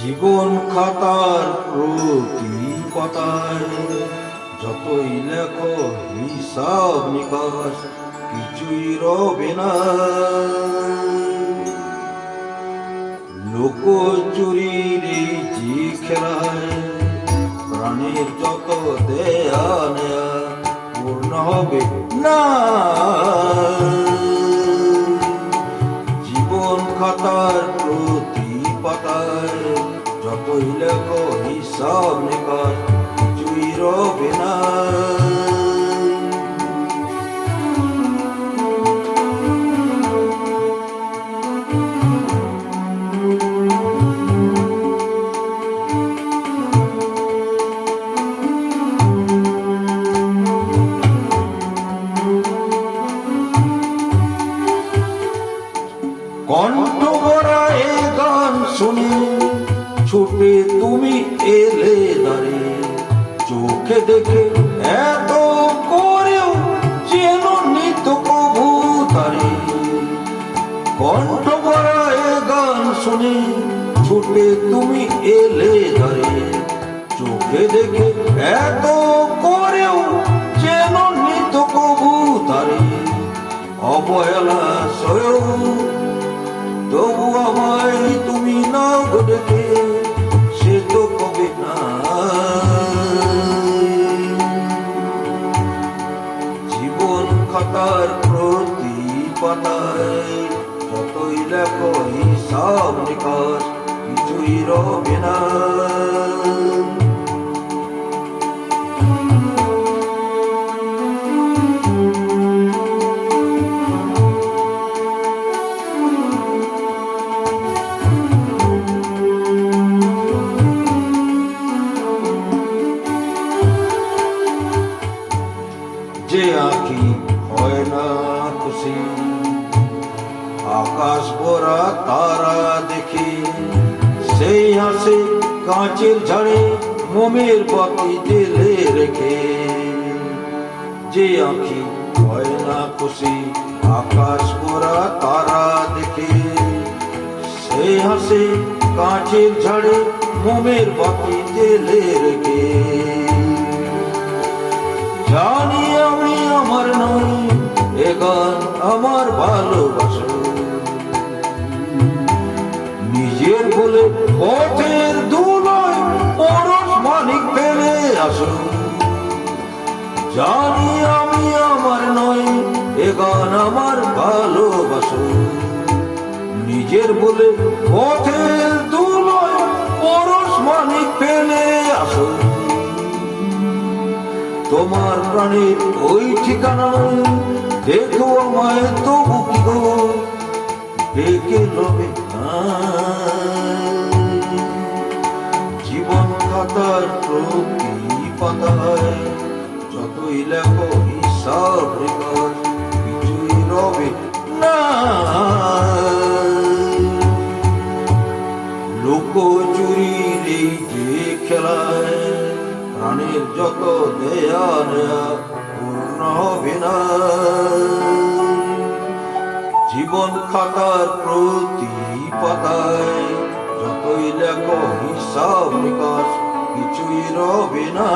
জীবন খাতার প্রতি পাতায় যতই লেখো হিসাব নিকাশ কিছুই রবে না। লোক চুরির এই যে খেলায় প্রাণের যত দেয়া নেয়া পূর্ণ হবে না। জীবন খাতার প্রতি পাতায় যতই লেখো হিসাব নিকাশ কিছুই রবে না। কণ্ঠ ভরা এ গান শুনে ছুটে তুমি এলে দাঁড়ে, চোখে দেখে এত করেও যেন নিত কবু তারে। কণ্ঠ ভরা এ গান শুনে ছুটে তুমি এলে দাঁড়ে, চোখে দেখে এত করেও যেন নিত কবু তারে। অবহেলা স্বয়ং তবু আমায় তুমি নাও ডেকে, সে তো কবে না। জীবন খাতার প্রতি পাতায় যতই লেখো হিসাব নিকাশ কিছুই রবে না। যে আঁখি হয় না খুশি আকাশ ভরা তারা দেখে, সেই হাসে কাঁচের ঝাড়ে মোমের বাতি জেলে রেখে। যে আঁখি হয় না খুশি আকাশ ভরা তারা দেখে, সেই হাসে কাঁচের ঝাড়ে মোমের বাতি জেলে রেখে। জানি আমি আমার নই এ গান আমার ভালোবাসা, নিজের বলে পথের ধুলোয় পরশ মানিক ফেলে আসো। জানি আমি আমার নই এ গান আমার ভালোবাসা, নিজের বলে পথের ধুলোয় পরশ মানিক ফেলে আসো। তোমার প্রাণের ওই ঠিকানায় দেখো আমায় তবু কি গো ডেকে লবে না। জীবন খাতার প্রতি পাতায় যতই লেখো হিসাব নিকাশ কিছুই রবে না। লোক চুরির এই যে খেলায় প্রাণের যত দেয়া নেয়া পূর্ণ হবে না। জীবন খাতার প্রতি পাতায় যতই লেখো হিসাব নিকাশ কিছুই রবে না।